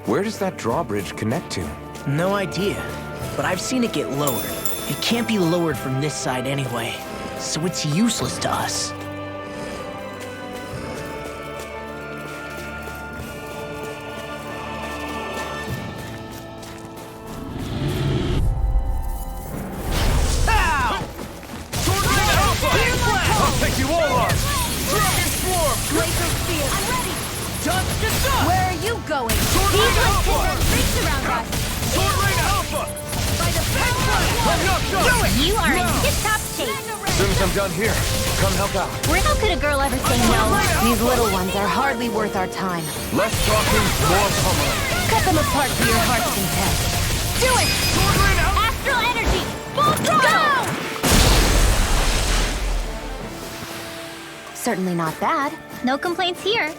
Where does that drawbridge connect to? No idea, but I've seen it get lowered. It can't be lowered from this side anyway, so it's useless to us. Where are you going? Heedless reach around us. By the power! You are in tip-top shape. As soon as I'm done here, come help out. How could a girl ever say no? These little ones are hardly worth our time. Less talking, more pummeling. Cut them apart for your heart's content. Do it! Astral energy! Full throttle! Go! Certainly not bad. No complaints here.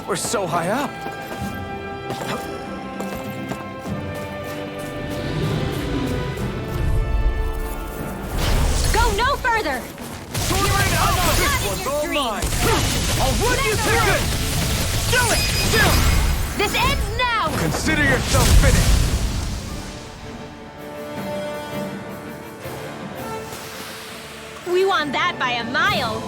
We're so high up. Go no further! I'll run you through it! Do it! This ends now! Consider yourself finished! We won that by a mile!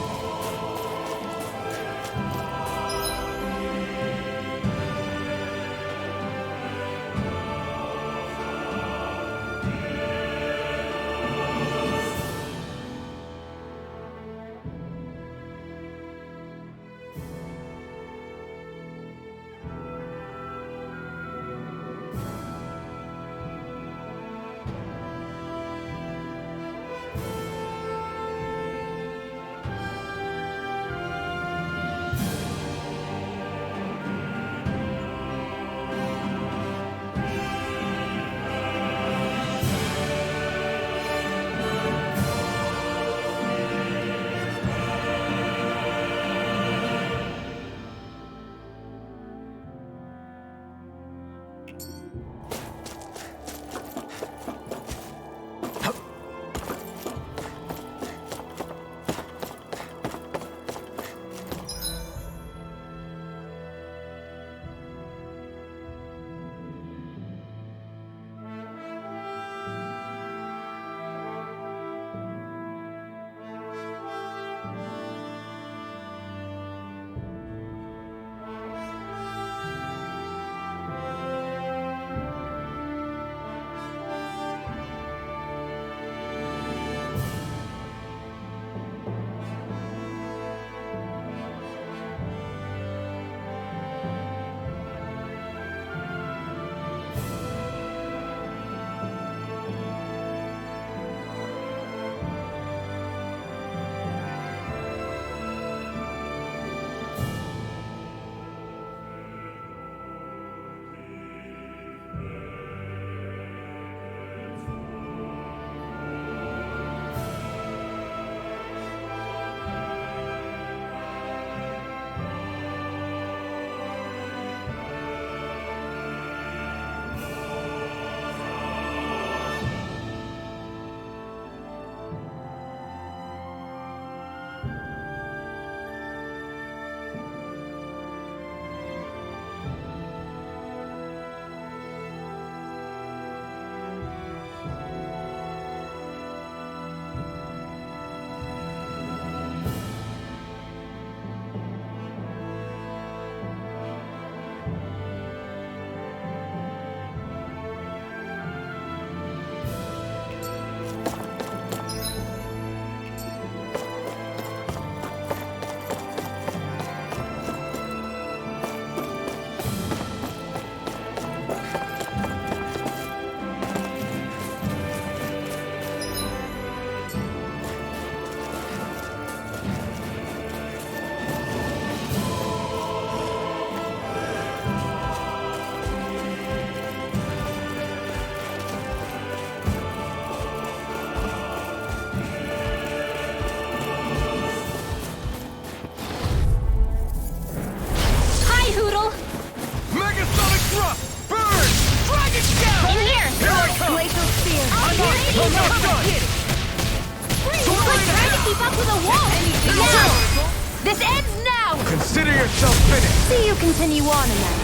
This ends now! Consider yourself finished. See you continue on in that.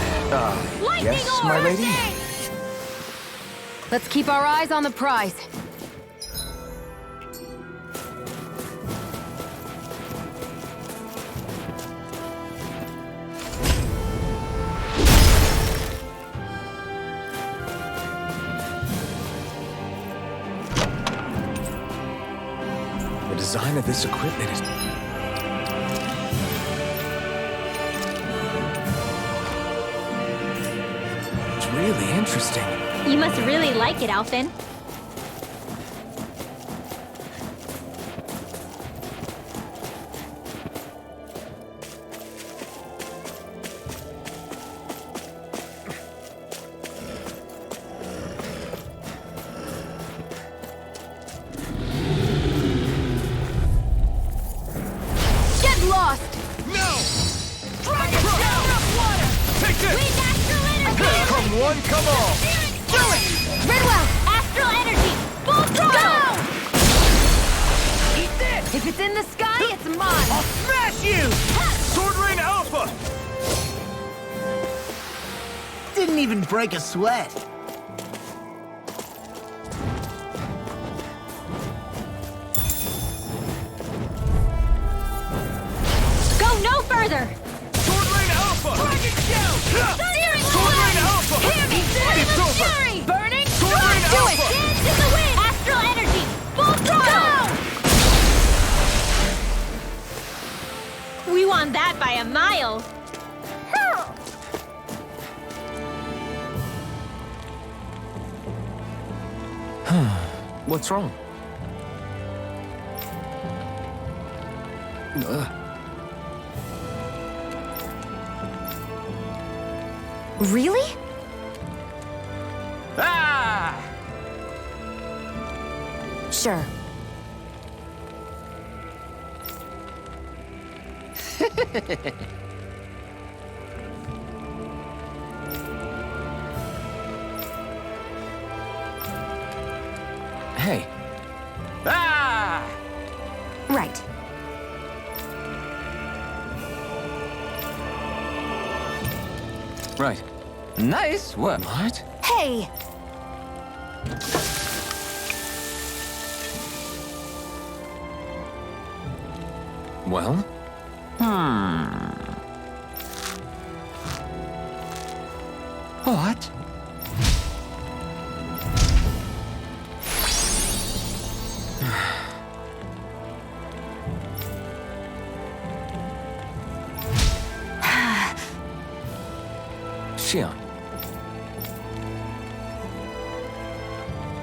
Yes, my lady? Let's keep our eyes on the prize. The design of this equipment is... It's really interesting. You must really like it, Alphen. Get lost! No! Dragon shower of water! Take this! Wind astral energy! Come one, come all! Do it! Redwell, astral energy! Full throttle! Go! Eat this! If it's in the sky, it's mine! I'll smash you! Sword Rain Alpha! Didn't even break a sweat. Go no further! Sword Rain Alpha! Target shell! Searing Sword Rain light! Alpha! Hear me! Flame It's of over! fury! Burning! Sword Rain Do it! Alpha! Dance in the wind! Astral energy! Full throttle! We won that by a mile! What's wrong? Really? Ah! Sure. Hey. Ah! Right. Right. Nice work. What? Hey! Well? What? Shion.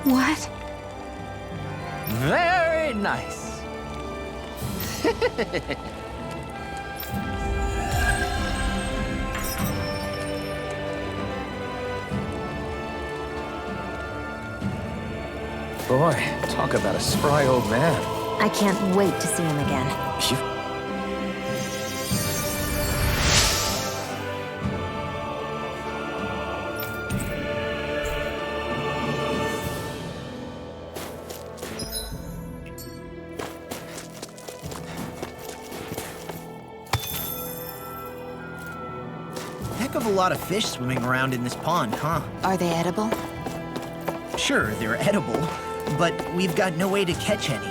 What? Very nice. Boy, talk about a spry old man. I can't wait to see him again. You... Heck of a lot of fish swimming around in this pond, huh? Are they edible? Sure, they're edible, but we've got no way to catch any.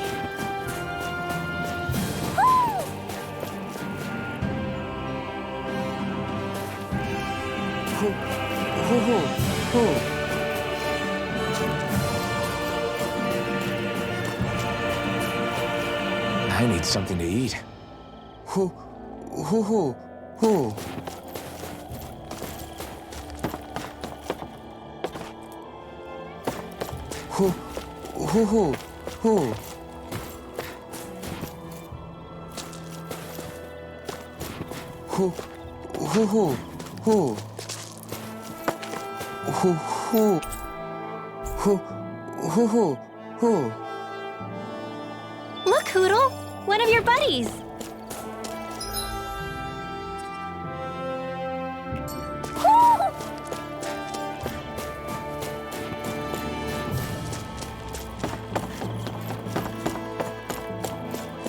I need something to eat. Look, Hoodle! One of your buddies!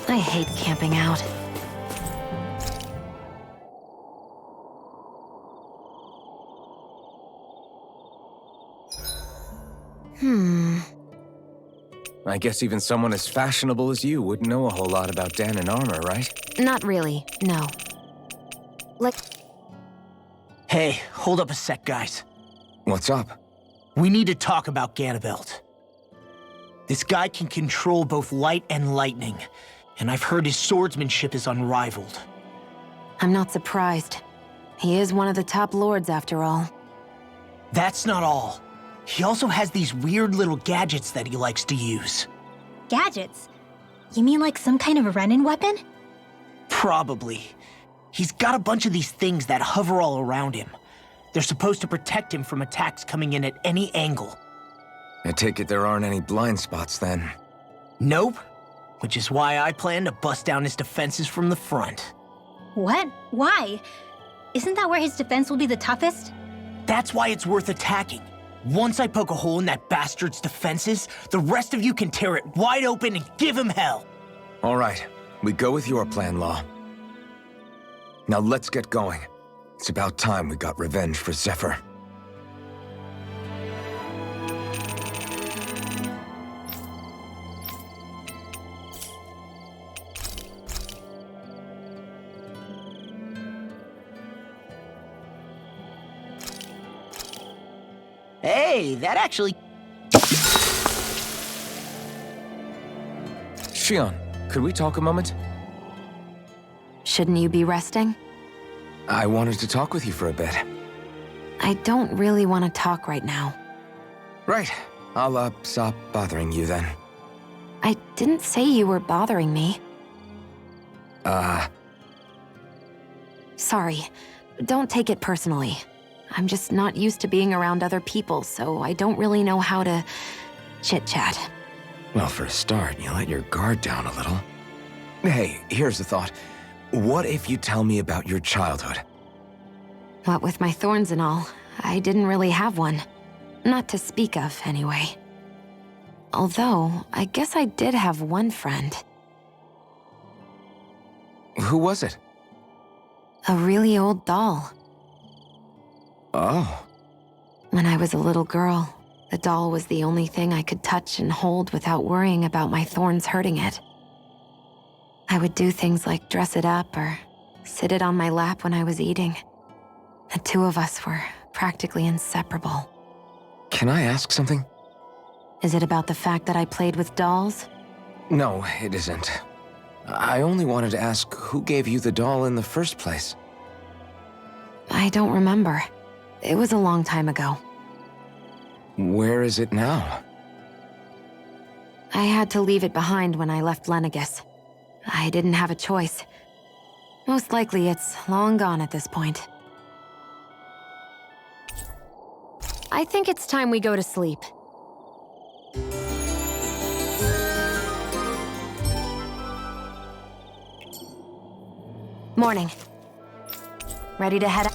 I hate camping out. I guess even someone as fashionable as you wouldn't know a whole lot about Dan and armor, right? Not really, no. Like... Hey, hold up a sec, guys. What's up? We need to talk about Ganabelt. This guy can control both light and lightning, and I've heard his swordsmanship is unrivaled. I'm not surprised. He is one of the top lords, after all. That's not all. He also has these weird little gadgets that he likes to use. Gadgets? You mean like some kind of a Renin weapon? Probably. He's got a bunch of these things that hover all around him. They're supposed to protect him from attacks coming in at any angle. I take it there aren't any blind spots then. Nope. Which is why I plan to bust down his defenses from the front. What? Why? Isn't that where his defense will be the toughest? That's why it's worth attacking. Once I poke a hole in that bastard's defenses, the rest of you can tear it wide open and give him hell. All right, we go with your plan, Law. Now let's get going. It's about time we got revenge for Zephyr. Hey, that actually... Shion, could we talk a moment? Shouldn't you be resting? I wanted to talk with you for a bit. I don't really want to talk right now. Right. I'll, stop bothering you then. I didn't say you were bothering me. Sorry. Don't take it personally. I'm just not used to being around other people, so I don't really know how to chit-chat. Well, for a start, you let your guard down a little. Hey, here's the thought. What if you tell me about your childhood? What with my thorns and all, I didn't really have one. Not to speak of, anyway. Although, I guess I did have one friend. Who was it? A really old doll. Oh. When I was a little girl, the doll was the only thing I could touch and hold without worrying about my thorns hurting it. I would do things like dress it up or sit it on my lap when I was eating. The two of us were practically inseparable. Can I ask something? Is it about the fact that I played with dolls? No, it isn't. I only wanted to ask who gave you the doll in the first place. I don't remember. It was a long time ago. Where is it now? I had to leave it behind when I left Lenegus. I didn't have a choice. Most likely it's long gone at this point. I think it's time we go to sleep. Morning. Ready to head out?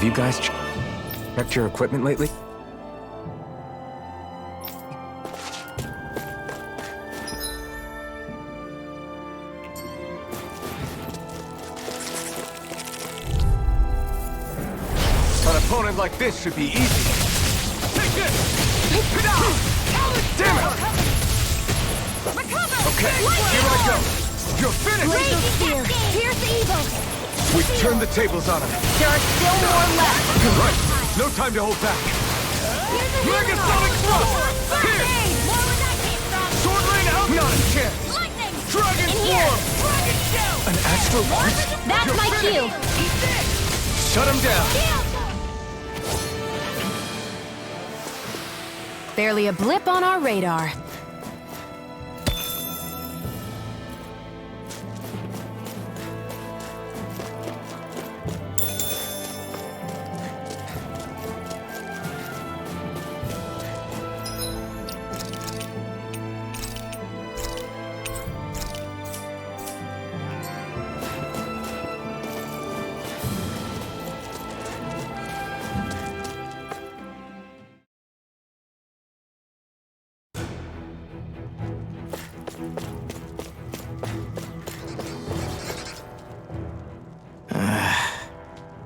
Have you guys checked your equipment lately? An opponent like this should be easy. Take this! Damn it! Okay, here I go. You're finished! Raging spear! Pierce evil! We've turned the tables on him. There are still more left! Right. No time to hold back. Here's a Megasonic thrust! Here! More where that came from! In here! An astral art? That's my cue! Shut him down! Barely a blip on our radar.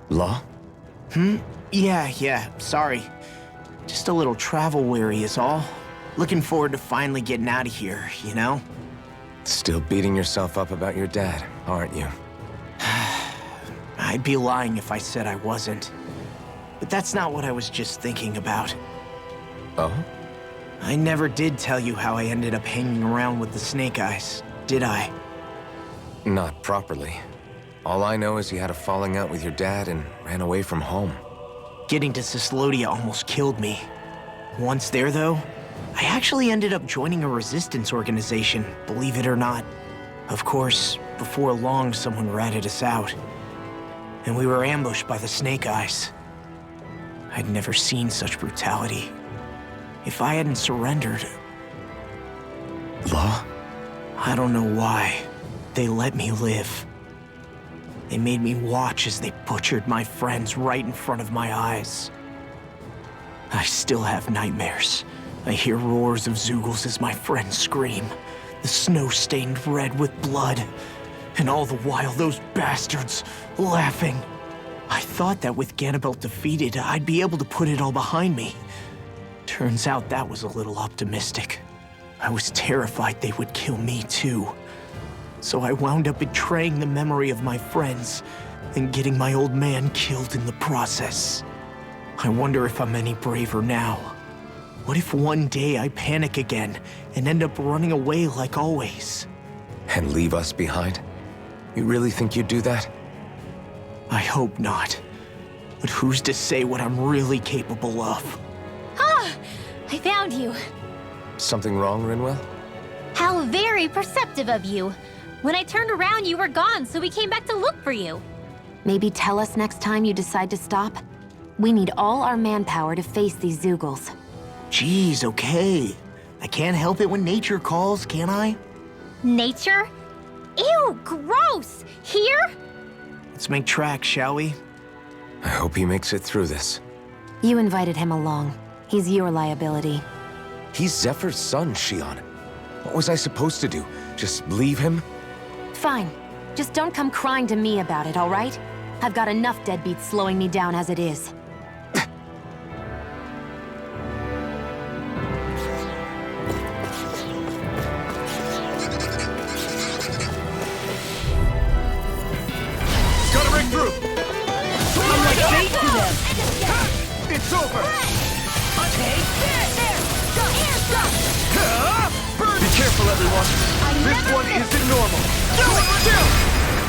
Law? Yeah, sorry. Just a little travel weary is all. Looking forward to finally getting out of here, you know? Still beating yourself up about your dad, aren't you? I'd be lying if I said I wasn't. But that's not what I was just thinking about. Oh? I never did tell you how I ended up hanging around with the Snake Eyes, did I? Not properly. All I know is you had a falling out with your dad and ran away from home. Getting to Cislodia almost killed me. Once there, though, I actually ended up joining a resistance organization, believe it or not. Of course, before long, someone ratted us out. And we were ambushed by the Snake Eyes. I'd never seen such brutality. If I hadn't surrendered... Law? I don't know why. They let me live. They made me watch as they butchered my friends right in front of my eyes. I still have nightmares. I hear roars of Zeugles as my friends scream, the snow stained red with blood, and all the while those bastards laughing. I thought that with Ganabelt defeated, I'd be able to put it all behind me. Turns out that was a little optimistic. I was terrified they would kill me too. So I wound up betraying the memory of my friends and getting my old man killed in the process. I wonder if I'm any braver now. What if one day I panic again and end up running away like always? And leave us behind? You really think you'd do that? I hope not. But who's to say what I'm really capable of? Ah! I found you. Something wrong, Rinwell? How very perceptive of you. When I turned around, you were gone, so we came back to look for you. Maybe tell us next time you decide to stop? We need all our manpower to face these Zeugles. Jeez, okay. I can't help it when nature calls, can I? Nature? Ew, gross! Here? Let's make tracks, shall we? I hope he makes it through this. You invited him along. He's your liability. He's Zephyr's son, Shion. What was I supposed to do? Just leave him? Fine. Just don't come crying to me about it, all right? I've got enough deadbeats slowing me down as it is. Gotta break through! I'm like bait to them! It's over! Okay. There! Go! Be careful, everyone! This one isn't normal!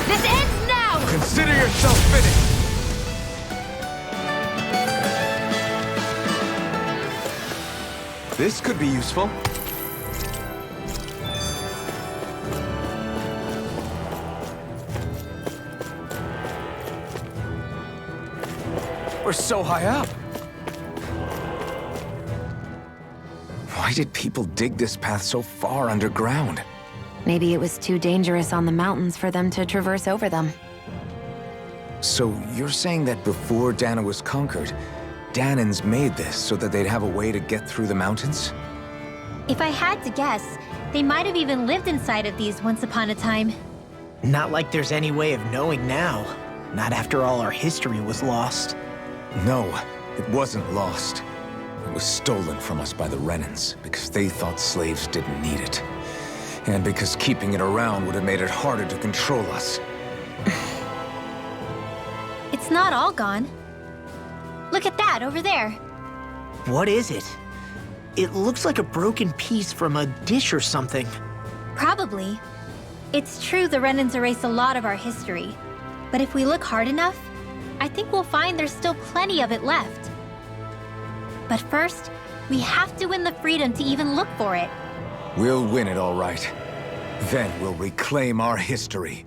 This ends now! Consider yourself finished! This could be useful. We're so high up. Why did people dig this path so far underground? Maybe it was too dangerous on the mountains for them to traverse over them. So you're saying that before Dana was conquered, Danans made this so that they'd have a way to get through the mountains? If I had to guess, they might have even lived inside of these once upon a time. Not like there's any way of knowing now. Not after all our history was lost. No, it wasn't lost. It was stolen from us by the Renans because they thought slaves didn't need it. And because keeping it around would have made it harder to control us. It's not all gone. Look at that over there. What is it? It looks like a broken piece from a dish or something. Probably. It's true the Renans erase a lot of our history. But if we look hard enough, I think we'll find there's still plenty of it left. But first, we have to win the freedom to even look for it. We'll win it all right. Then we'll reclaim our history.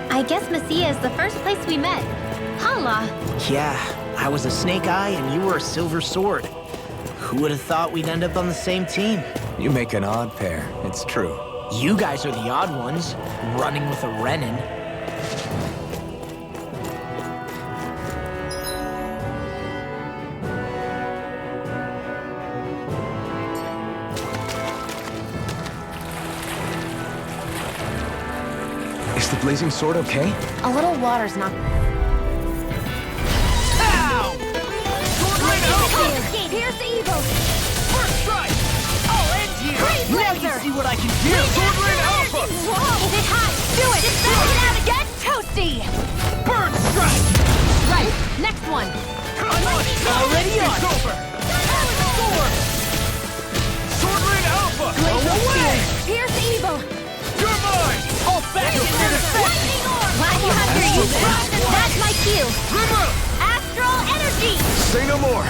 I guess Menancia is the first place we met. Hala! Yeah, I was a snake eye and you were a silver sword. Who would have thought we'd end up on the same team? You make an odd pair, it's true. You guys are the odd ones, running with a Renan. Is the blazing sword okay? A little water's not... Ow! Here's evil! First strike! I'll end you! Now you see what I can do! Sword Rain Alpha! Whoa! Hit high! Do it! Just back it out again! Toasty! Burn strike! Right, next one. Already on! It's over! Sword! Sword Rain Alpha! Go away! Here's evil! You're mine! All back to Lightning orb! Glad you have your use. That's my cue. Astral energy! Say no more!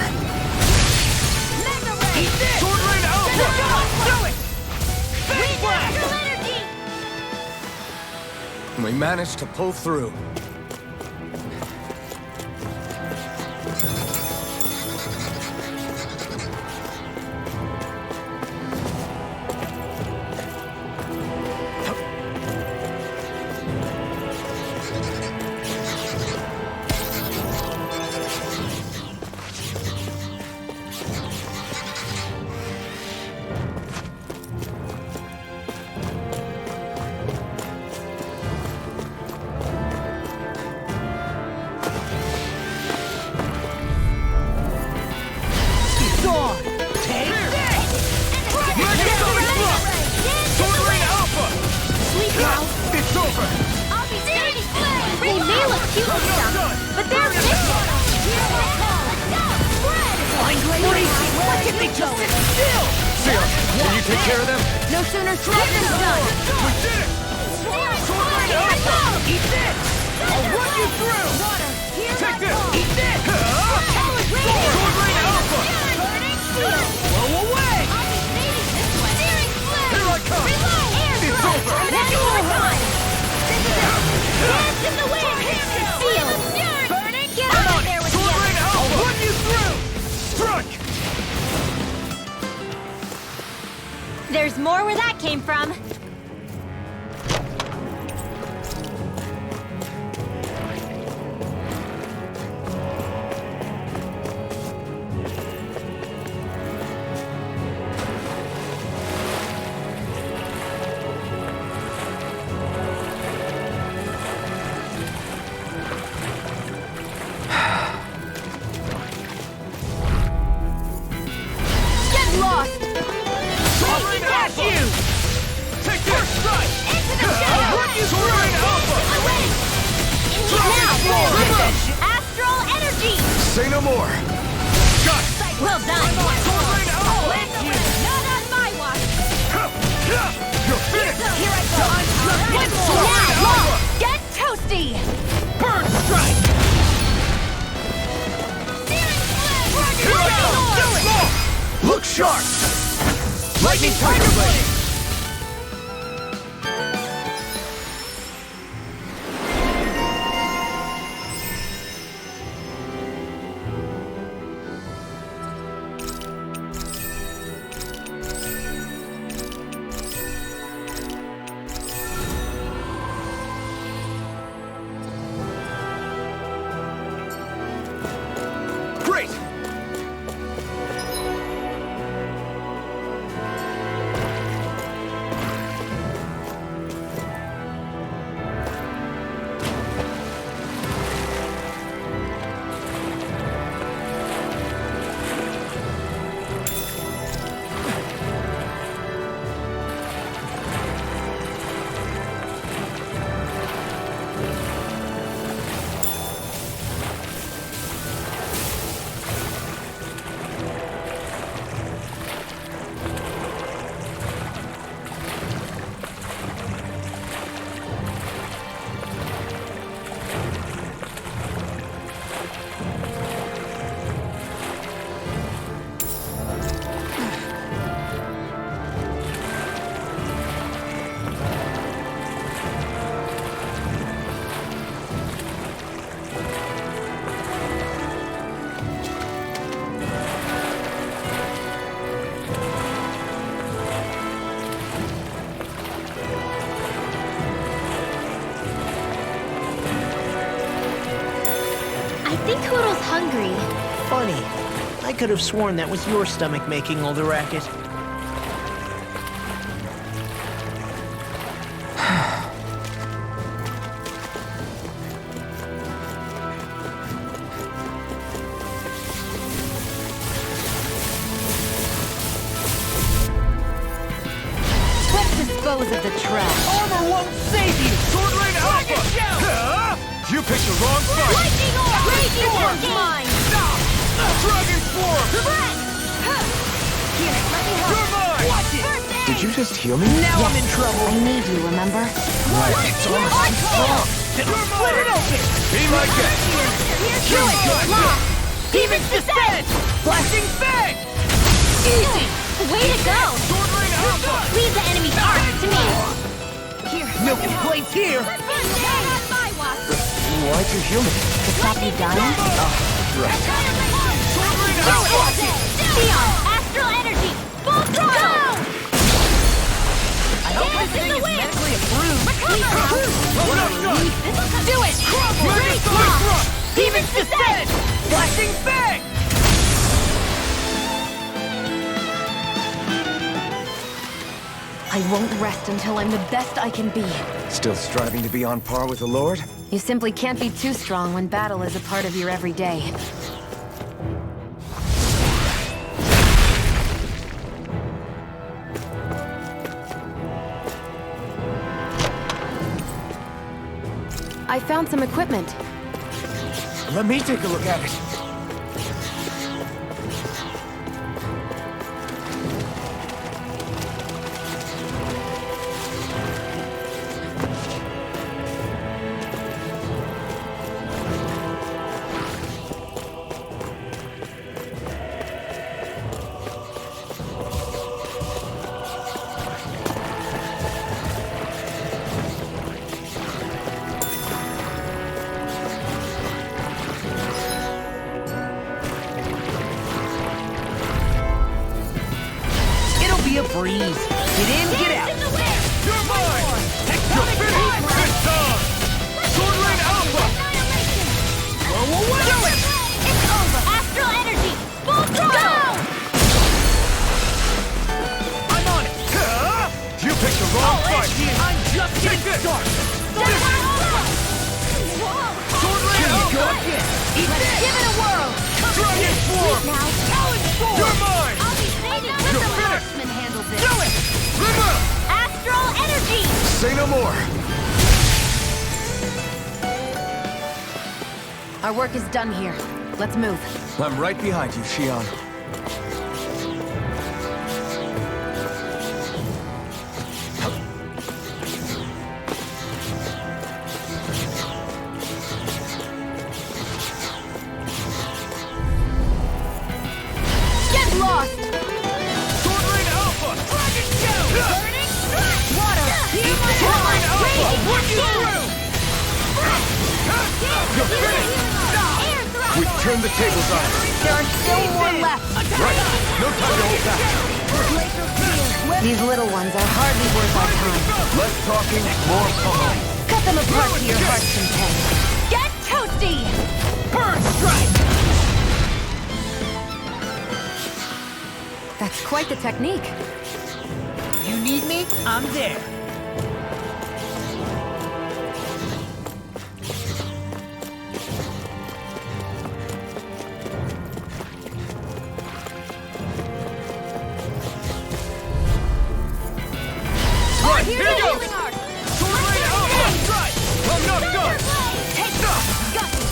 Mega ray! Eat this! Sword Rain Alpha! Do it! Big blast! Astral energy! We managed to pull through. No sooner said than done! We did it! Sword Rain Alpha! Eat this! I'll run you through! Take this! Eat this! Sword Rain Alpha! Blow away! Here I come! It's over! Dance in the wind! Feel! Burning! Get out of there with Sword you! Rain Alpha! I'll run you through! Strike! There's more where that came from. Get lost! Take this! Strike! Into the shadow! Sword Rain Alpha! I'm ready! Now! Astral energy! Say no more! Got it! Well done! Sword Rain Alpha! Not on my watch! You're finished! Here I go! Sword Rain Now! Alpha! Get toasty! Burn strike! Here I go! Look sharp! Lightning Tiger Blade! Great! could have sworn that was your stomach making all the racket. Dispose of the trash. Armor won't save you! Sword Rain Alpha! You picked the wrong fight! Lightning Orb! Raging Orb mine! Stop! Dragon Form! Here, let me help. You're mine! Watch it! Did you just heal me? Now I'm in trouble! I need you, remember? Right, it's almost strong! Split it open! Be my guest! Do it! Lock! Demon's Descent! Flashing Fang! Easy! Way to go! Sword Rain Alpha! Leave the enemy's arc to me! Here, no complaints here! Why'd you heal me? To stop you dying? Right. Theon! Astral Energy! Full throttle! I hope everything is medically approved! Do it! Great Lock! Demon's Descent! Flashing Fang! I won't rest until I'm the best I can be. Still striving to be on par with the Lord? You simply can't be too strong when battle is a part of your everyday. I found some equipment. Let me take a look at it. A breeze. Get in, get out. You're mine! You're finished! It's done! Sword Rain Alpha! Do it! It's over! Astral Energy! Full throttle! I'm on it. You picked the wrong fight! I'm just getting started. Sword Rain Alpha! Eat this. Give it a whirl! Dragon Form! Now, You're mine! I'll be saving this. You're The finished. marksman handles it. Do it! Rimmer! Astral Energy! Say no more! Our work is done here. Let's move. I'm right behind you, Shion. Get lost! Sword Rain Alpha! Dragon Show! Burning Strike! Water! Sword Rain Alpha! Run you through! You're finished! Air thrust! We've turned the tables on us. There are still more left. Right! No time to hold back! These little ones are hardly worth our time. Less talking, more pummeling. Cut them apart to your heart's content. Get toasty! Burn strike. That's quite the technique. You need me? I'm there. Right, Here's here the goes! healing arc! Sword Rain Alpha! Strike. I'm not done! Take this! Got me!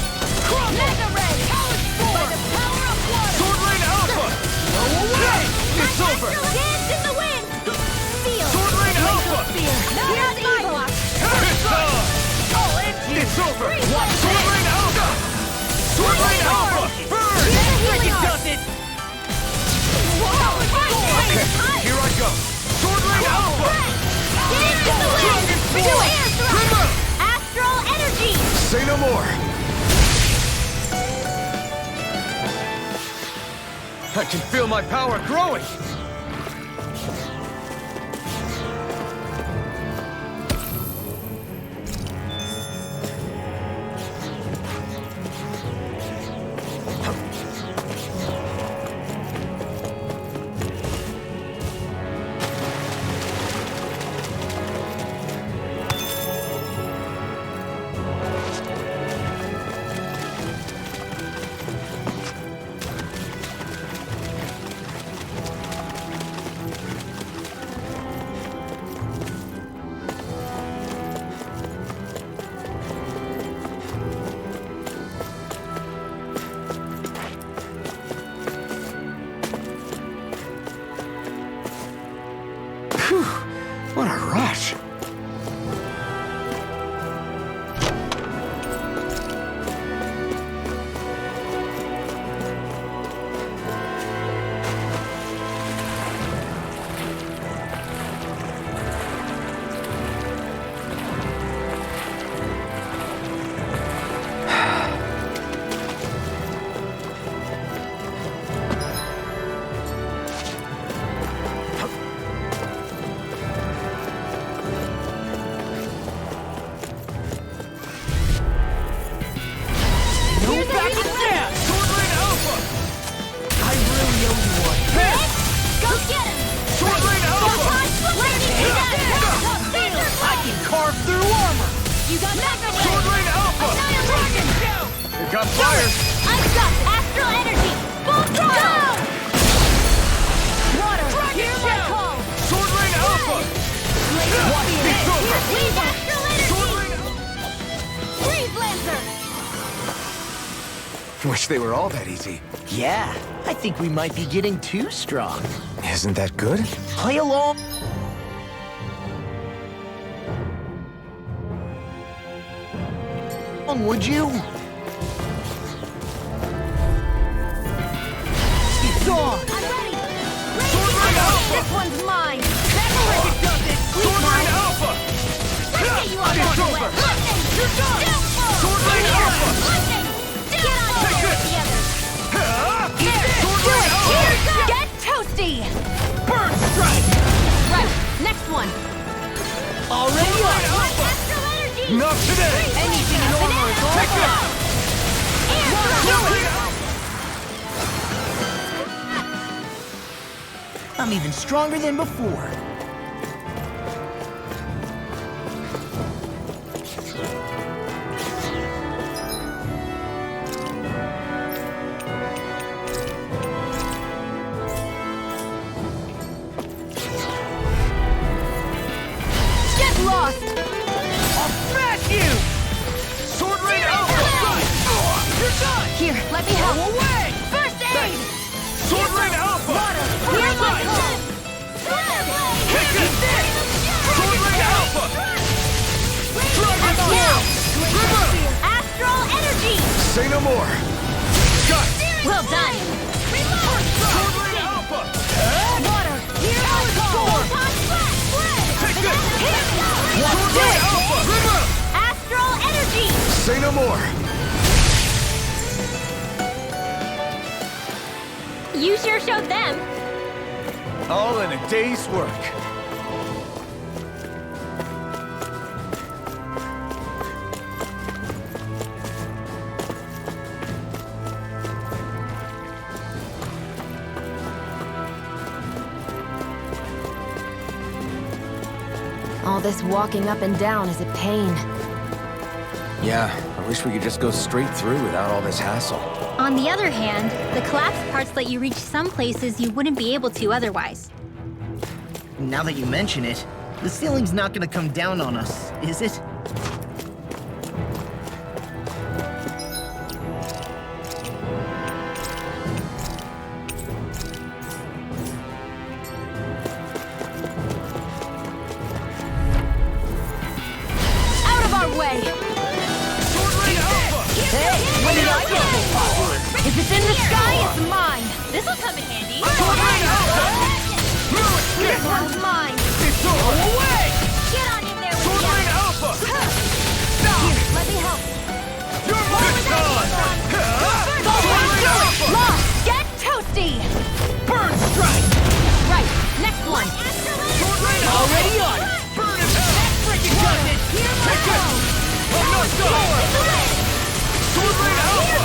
Mega Ray! By the power of water! Sword Rain Alpha! Go away. It's over! Dance in the wind! Feel! Sword Rain Alpha! Here's my block! It's on! I'll end you. It's over! Watch Sword Rain Alpha! Sword Rain Alpha! Burn! Think it does it. Okay, here I go! Sword Rain Alpha! Dance in the wind! Do it! Rimmer! Astral Energy! Say no more! I can feel my power growing! You got Mega Sword Wave! Rain Alpha! Annihilation! It got fired! I've got Astral Energy! Full throttle! Water, hear my call! Sword Rain Alpha! It's over! Leave Astral Sword Energy! Rain Alpha! Freeze Lancer! Wish they were all that easy. Yeah, I think we might be getting too strong. Isn't that good? Play along. Would you? It's on! I'm ready! Sword Rain Alpha! This one's mine! Sword Rain Alpha! Let's get you all It's out of the over! way! Lightning! You're done! Downfall! Sword Rain Alpha! Lightning! Downfall! Take this! Together! Here! Sword Rain Alpha! Get toasty! Burn Strike! Right, next one! Already on! Astral Energy! Not today! Anything in armor is all Take this! I'm even stronger than before. Get lost! I'll smash you! Sword Rain Alpha! You're done! Here, let me help! Go away! First aid! Sword Rain Alpha! Here's my Burn call! Take this! Sword Rain Alpha! Dragon Ball! River! Astral Energy! Say no more! Got it! Well done! Sword Rain Alpha! Water! Here I call! Take this! Sword Do Rain it! Alpha! River! Astral Energy! Say no more! You sure showed them! All in a day's work. All this walking up and down is a pain. Yeah, I wish we could just go straight through without all this hassle. On the other hand, the collapsed parts let you reach some places you wouldn't be able to otherwise. Now that you mention it, the ceiling's not gonna come down on us, is it? Out of our way! Sword Rain Alpha! Hey, when did I get so popular? If it's in the sky, it's mine! This'll come in handy! Sword Rain Alpha! This one's mine! It's over! Away! Get on in there with Sword the Rain others! Alpha! Here, let me help! You're mine! Sword Rain Alpha! Lost! Get toasty! Burn Strike! Right, next one! Sword Rain Alpha! Already on it! Burn it! Freaking got it! Take this! I'm not done! Sword Rain Alpha!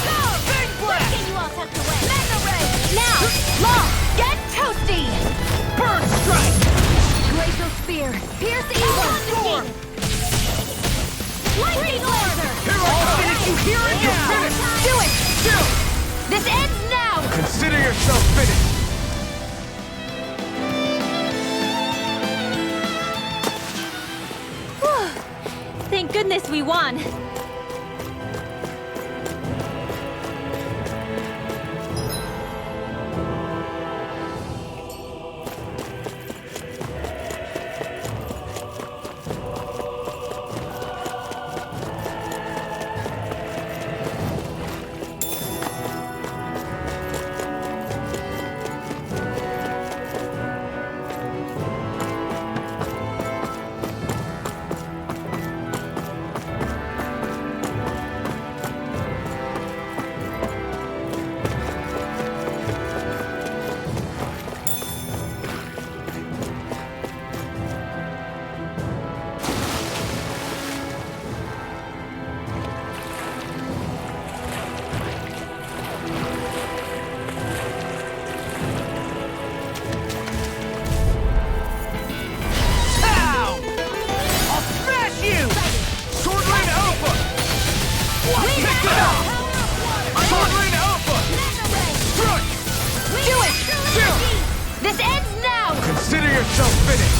Big Blast! Get you all tucked away! Mega Ray! Now! Lost! Get toasty! Burn Strike! Glacial Spear! Pierce evil! Sword! Lightning Laser! Here I come! Finish you here and You're now! finished! Do it! Still! This ends now! Consider yourself finished! Thank goodness we won!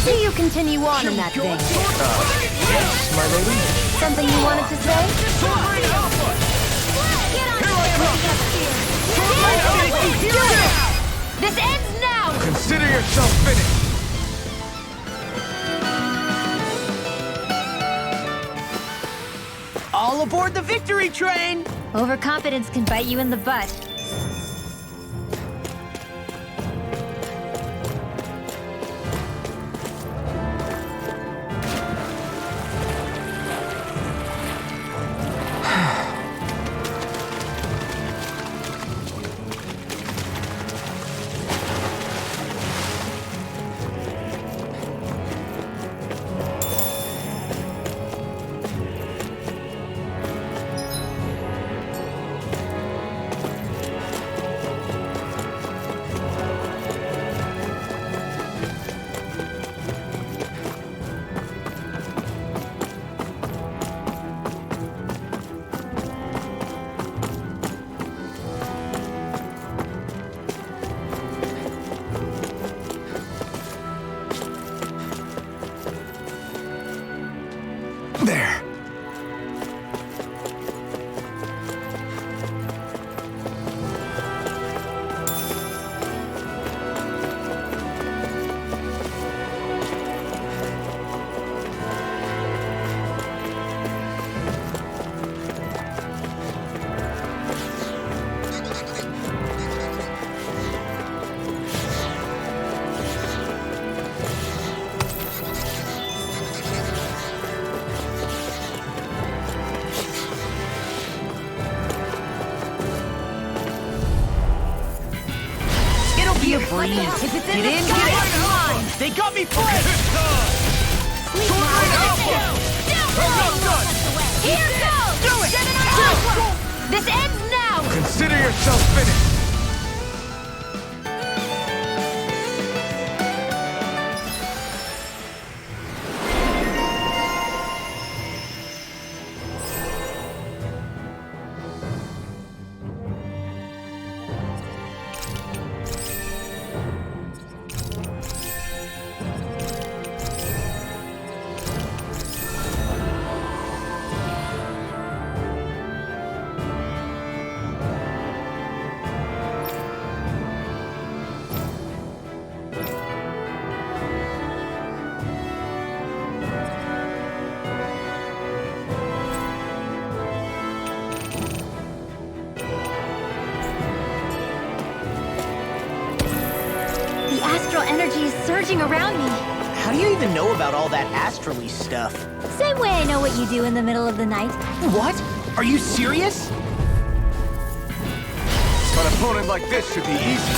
See you continue on in that vein. Yes, my lady? Something you wanted to say? This ends now! Consider yourself finished! All aboard the victory train! Overconfidence can bite you in the butt. There. Be a breeze. If it's Get in in, the get sky, out! They got me flanked! Here goes! Do it! This ends now! Consider yourself finished! The astral energy is surging around me. How do you even know about all that astrally stuff? Same way I know what you do in the middle of the night. What? Are you serious? An opponent like this should be easy.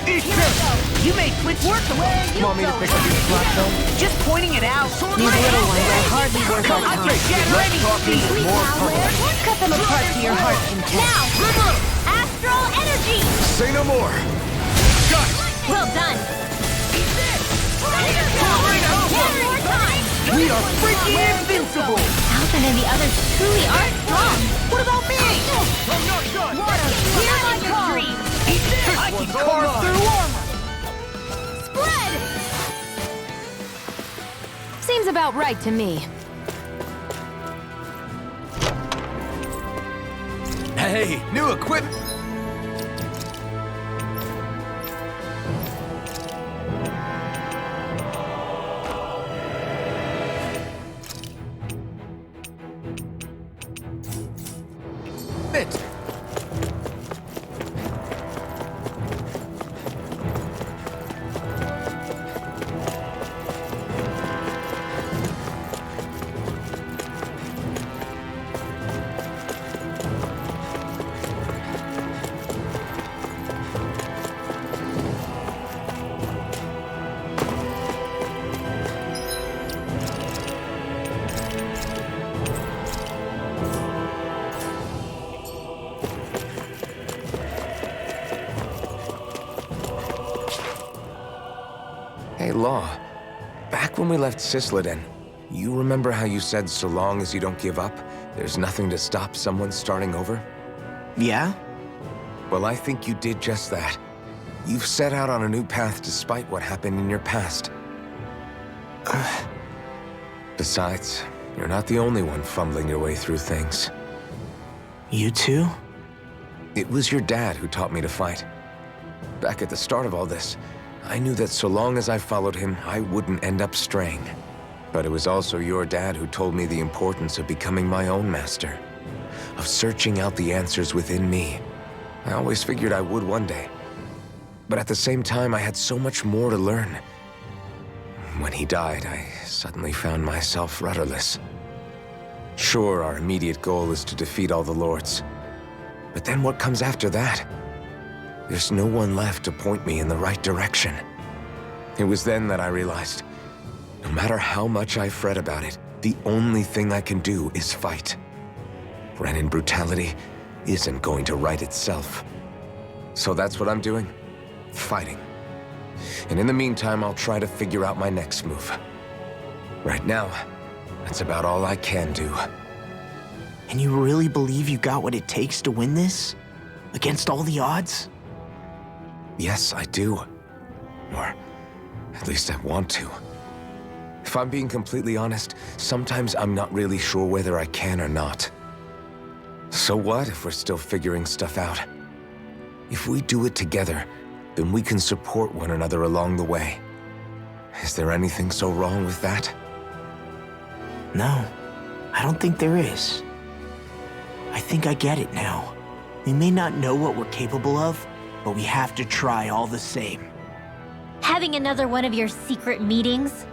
Eat this! You made Twitch work away! Want me to pick up your slack though? Just pointing it out. These little ones are hardly worth our I time. can shatter any speed! Cut them apart to your heart's content. Now! Astral energy! Say no more! Got it! Well done! One more time! We are freaking invincible! Alvin and the others truly are strong! What about me? I'm not done! Hear my call! I can one's all carve mine. through armor! Spread! Seems about right to me. Hey, new equipment! It. Hey, Law. Back when we left Cisleden, you remember how you said so long as you don't give up, there's nothing to stop someone starting over? Yeah? Well, I think you did just that. You've set out on a new path despite what happened in your past. Besides, you're not the only one fumbling your way through things. You too? It was your dad who taught me to fight. Back at the start of all this, I knew that so long as I followed him, I wouldn't end up straying. But it was also your dad who told me the importance of becoming my own master, of searching out the answers within me. I always figured I would one day. But at the same time, I had so much more to learn. When he died, I suddenly found myself rudderless. Sure, our immediate goal is to defeat all the lords. But then what comes after that? There's no one left to point me in the right direction. It was then that I realized, no matter how much I fret about it, the only thing I can do is fight. Renin brutality isn't going to right itself. So that's what I'm doing. Fighting. And in the meantime, I'll try to figure out my next move. Right now, that's about all I can do. And you really believe you got what it takes to win this? Against all the odds? Yes, I do. Or at least I want to. If I'm being completely honest, sometimes I'm not really sure whether I can or not. So what if we're still figuring stuff out? If we do it together, then we can support one another along the way. Is there anything so wrong with that? No, I don't think there is. I think I get it now. We may not know what we're capable of, but we have to try all the same. Having another one of your secret meetings?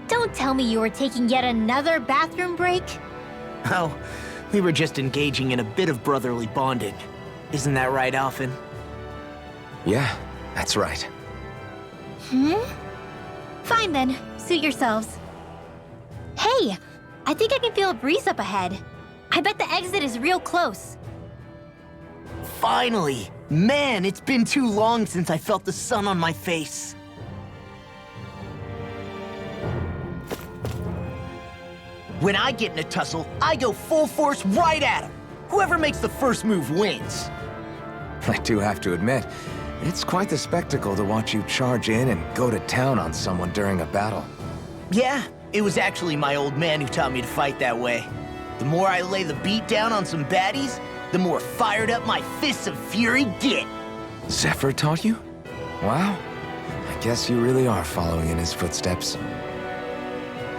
Don't tell me you were taking yet another bathroom break? Oh, we were just engaging in a bit of brotherly bonding. Isn't that right, Alphen? Yeah, that's right. Fine then, suit yourselves. Hey, I think I can feel a breeze up ahead. I bet the exit is real close. Finally! Man, it's been too long since I felt the sun on my face. When I get in a tussle, I go full force right at him. Whoever makes the first move wins. I do have to admit, it's quite the spectacle to watch you charge in and go to town on someone during a battle. Yeah, it was actually my old man who taught me to fight that way. The more I lay the beat down on some baddies, the more fired up my fists of fury get. Zephyr taught you? Wow. I guess you really are following in his footsteps.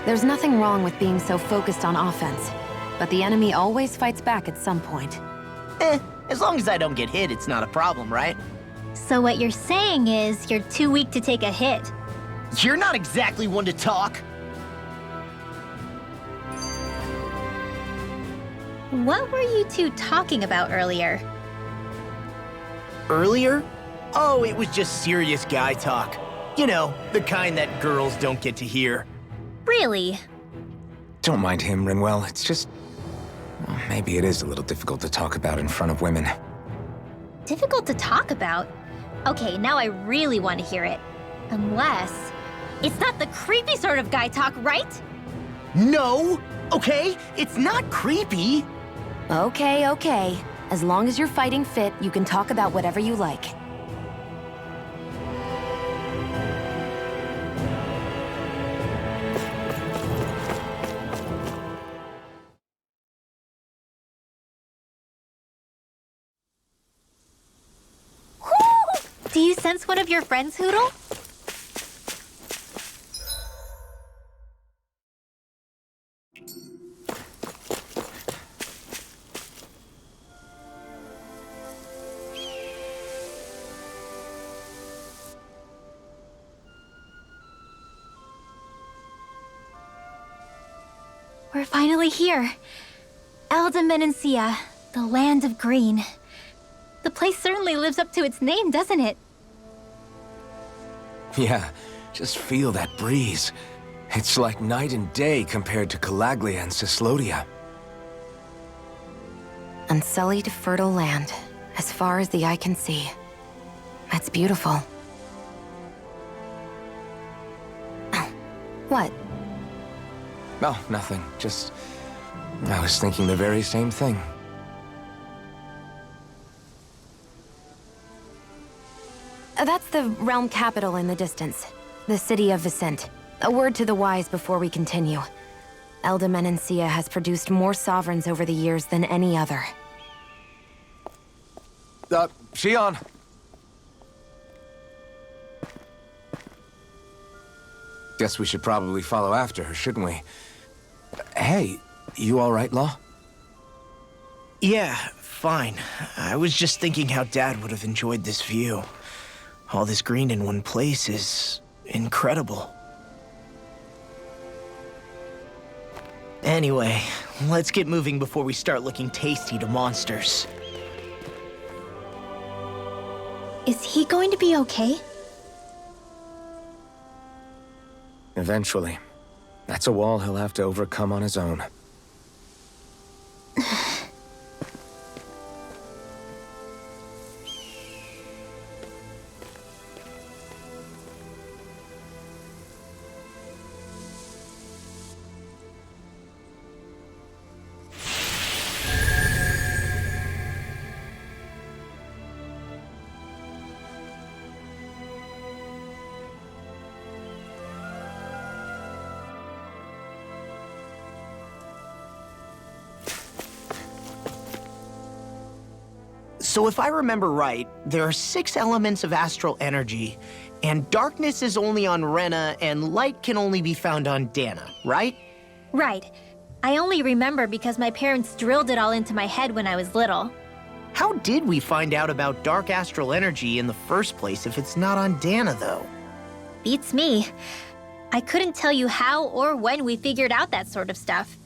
There's nothing wrong with being so focused on offense, but the enemy always fights back at some point. As long as I don't get hit, it's not a problem, right? So what you're saying is you're too weak to take a hit. You're not exactly one to talk. What were you two talking about earlier? Earlier? Oh, it was just serious guy talk. You know, the kind that girls don't get to hear. Really? Don't mind him, Rinwell. It's just... well, maybe it is a little difficult to talk about in front of women. Difficult to talk about? Okay, now I really want to hear it. Unless... it's not the creepy sort of guy talk, right? No! Okay, it's not creepy. Okay, okay. As long as you're fighting fit, you can talk about whatever you like. Do you sense one of your friends, Hootle? We're finally here. Menancia, the land of green. The place certainly lives up to its name, doesn't it? Yeah, just feel that breeze. It's like night and day compared to Calaglia and Cyslodia. Unsullied, fertile land, as far as the eye can see. That's beautiful. Oh, what? Oh, nothing. Just... I was thinking the very same thing. That's the realm capital in the distance. The city of Viscint. A word to the wise before we continue. Elda Menancia has produced more sovereigns over the years than any other. Shion! Guess we should probably follow after her, shouldn't we? Hey, you all right, Law? Yeah, fine. I was just thinking how Dad would have enjoyed this view. All this green in one place is incredible. Anyway, let's get moving before we start looking tasty to monsters. Is he going to be okay? Eventually. That's a wall he'll have to overcome on his own. So if I remember right, there are 6 elements of astral energy, and darkness is only on Rena, and light can only be found on Dana, right? Right. I only remember because my parents drilled it all into my head when I was little. How did we find out about dark astral energy in the first place if it's not on Dana, though? Beats me. I couldn't tell you how or when we figured out that sort of stuff.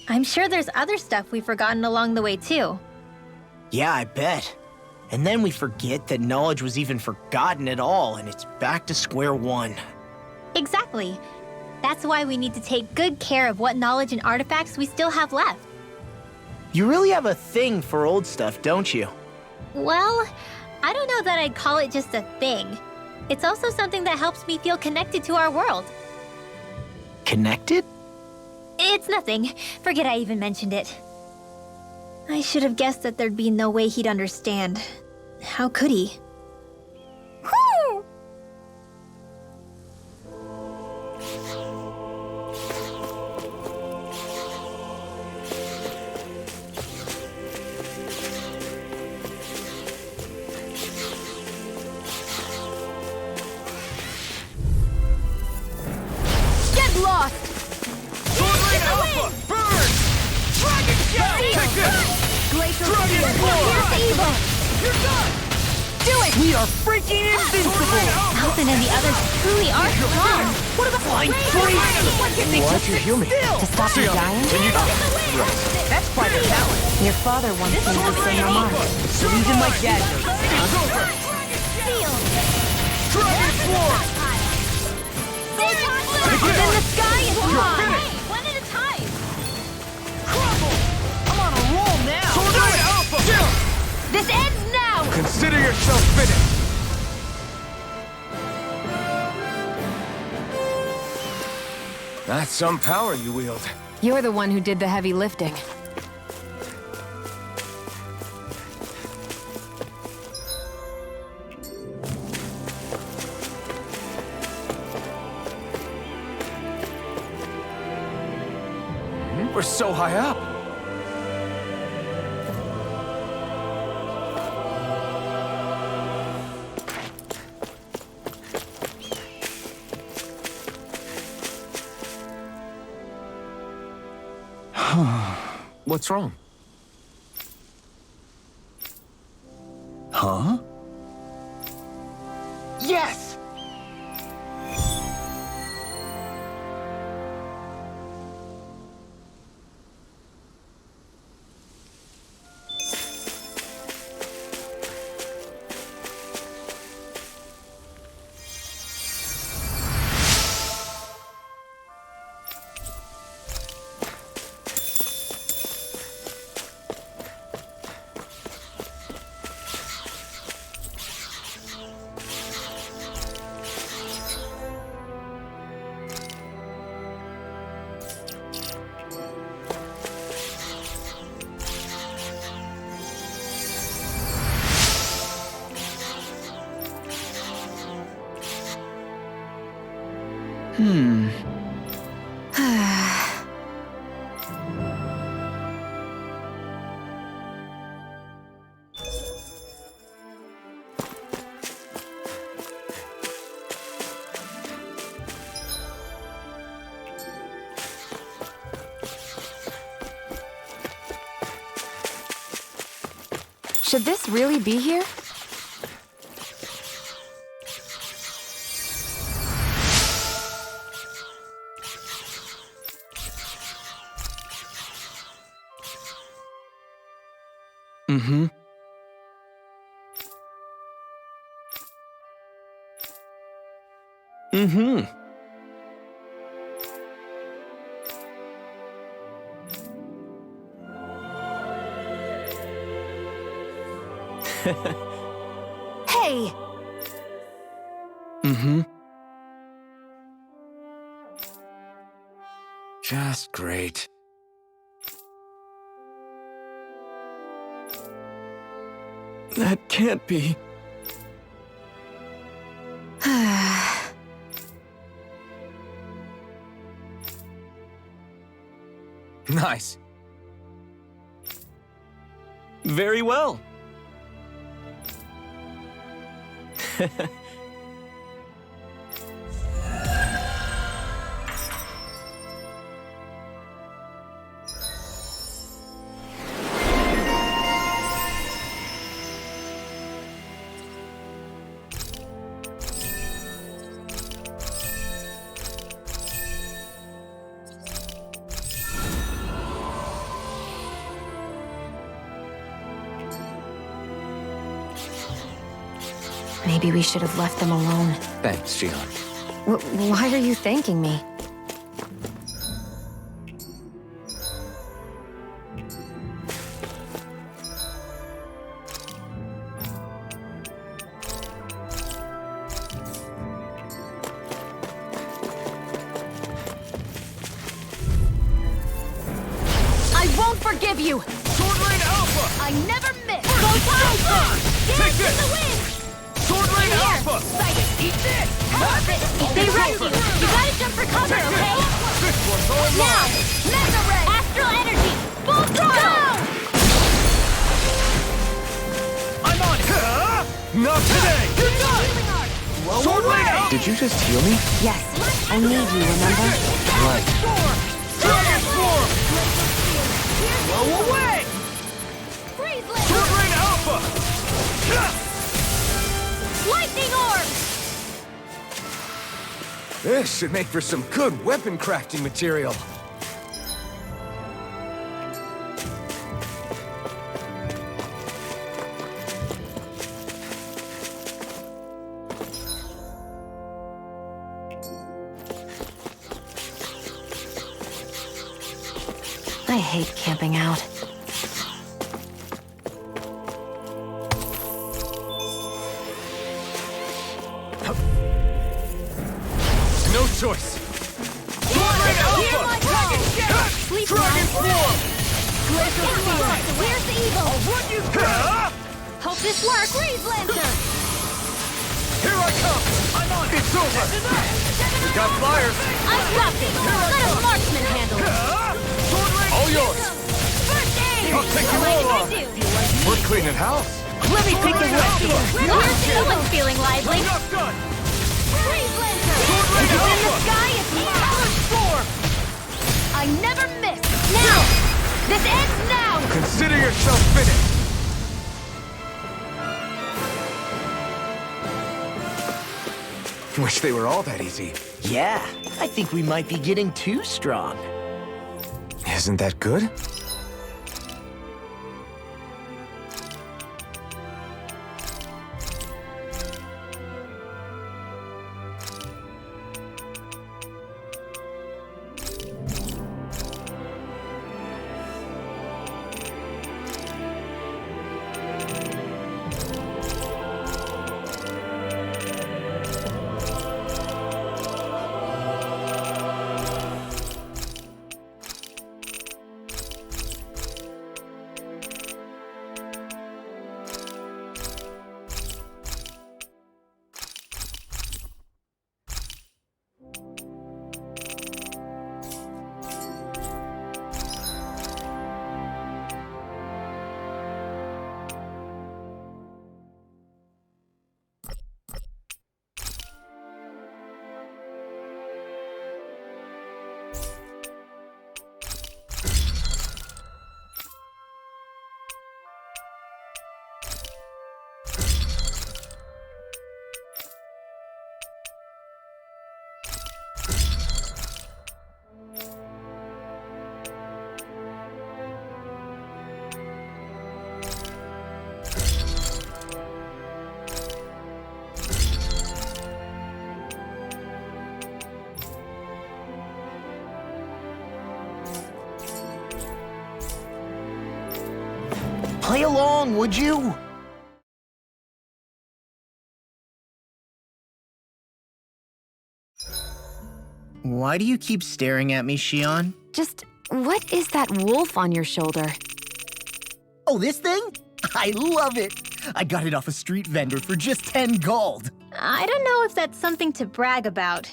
I'm sure there's other stuff we've forgotten along the way, too. Yeah, I bet. And then we forget that knowledge was even forgotten at all, and it's back to square one. Exactly. That's why we need to take good care of what knowledge and artifacts we still have left. You really have a thing for old stuff, don't you? Well, I don't know that I'd call it just a thing. It's also something that helps me feel connected to our world. Connected? It's nothing. Forget I even mentioned it. I should have guessed that there'd be no way he'd understand. How could he? Whew! Get lost! Alpha! Burn! Dragon Shell! Take this! Glacial Dragon Spear! Force! Here's evil! You're done! Do it! We are freaking invincible! Alvin and the others truly are strong. What about flying free? Why'd you heal me? To stop you dying? Can you... That's quite a talent. Your father once made me say no more. So even my dad knows that. It's over! Dragon Force! Within the sky is You're mine! finished! One at a time. Crumble! I'm on a roll now. Tornado Alpha! Chill! This ends now! Consider yourself finished! That's some power you wield. You're the one who did the heavy lifting. We're so high up. What's wrong? Huh? Yes! Should this really be here? Mm-hmm. Mm-hmm. Hey! Mm-hmm. Just great. That can't be. Nice. Very well. Maybe we should have left them alone. Thanks, Shion. Why are you thanking me? I won't forgive you! Sword Lane Alpha! I never miss! Go time! Take Dance in this! the wind! Sword Lane Here! Alpha! Sight it! Eat this! Have it! They rescue! You gotta jump for cover, okay? This one's all Now! mine! Mega Ray! Astral energy! Full throttle! I'm on it! Not today! You're done! Sword Lane Alpha! Did you just heal me? Yes, I need you, remember? Right. Dragon Form! Blow away! Freeze Laser! Sword Lane Alpha! Lightning Orb! This should make for some good weapon crafting material. I hate camping out. No choice. Sword Lane Hear my Alpha! call! Sleep Dragon now. Form! Where's the evil? What you got? Hope this works! Freeze Lancer! Here I come! I'm on it! It's over! We got flyers. I got this! Let a marksman handle it! Sword Lane! All yours. First aid! I'll take you What all can I off. do? We're cleaning house. Let me take a look here. Someone's feeling lively. Not done! Freeze Lancer! Lane In the Alpha! sky is power form! I never miss! Now! This ends now! Consider yourself finished. Wish they were all that easy. Yeah, I think we might be getting too strong. Isn't that good? Play along, would you? Why do you keep staring at me, Shion? Just, what is that wolf on your shoulder? Oh, this thing? I love it. I got it off a street vendor for just 10 gold. I don't know if that's something to brag about,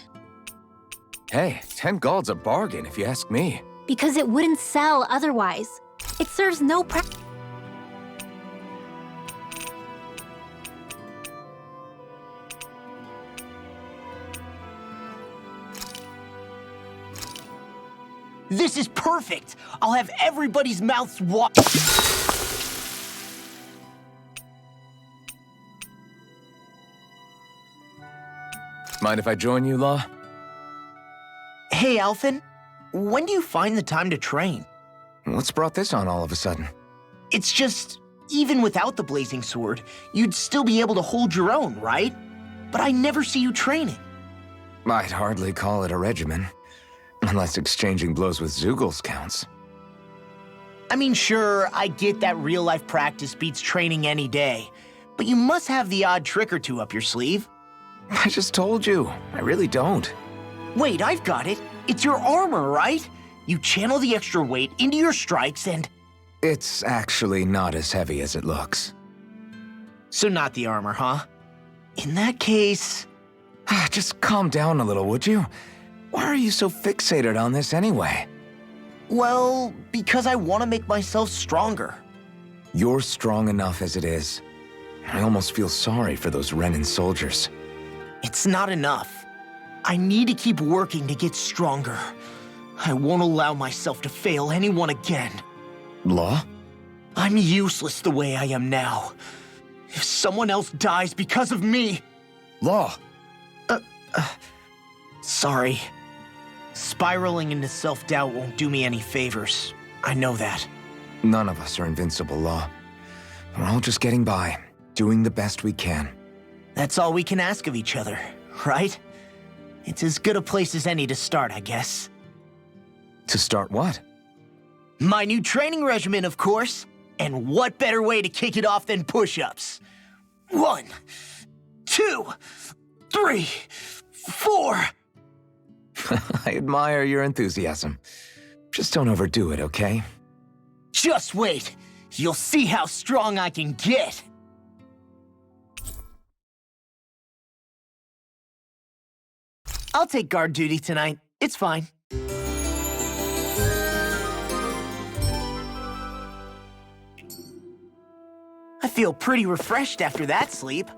Hey, 10 gold's a bargain if you ask me. because it wouldn't sell otherwise. It serves no This is perfect. I'll have everybody's mouths Mind if I join you, Law? Hey, Alphen. When do you find the time to train? What's brought this on all of a sudden? It's just, even without the blazing sword, you'd still be able to hold your own, right? But I never see you training. I'd hardly call it a regimen. Unless exchanging blows with Zeugles counts. I mean, sure, I get that real-life practice beats training any day, but you must have the odd trick or two up your sleeve. I just told you, I really don't. Wait, I've got it. It's your armor, right? You channel the extra weight into your strikes and... It's actually not as heavy as it looks. So not the armor, huh? In that case... Just calm down a little, would you? Why are you so fixated on this anyway? Well, because I want to make myself stronger. You're strong enough as it is. I almost feel sorry for those Renin soldiers. It's not enough. I need to keep working to get stronger. I won't allow myself to fail anyone again. Law? I'm useless the way I am now. If someone else dies because of me... Law! Sorry. Spiraling into self-doubt won't do me any favors. I know that. None of us are invincible, Law. We're all just getting by, doing the best we can. That's all we can ask of each other, right? It's as good a place as any to start, I guess. To start what? My new training regimen, of course. And what better way to kick it off than push-ups? 1, 2, 3, 4... I admire your enthusiasm. Just don't overdo it, okay? Just wait. You'll see how strong I can get. I'll take guard duty tonight. It's fine. I feel pretty refreshed after that sleep.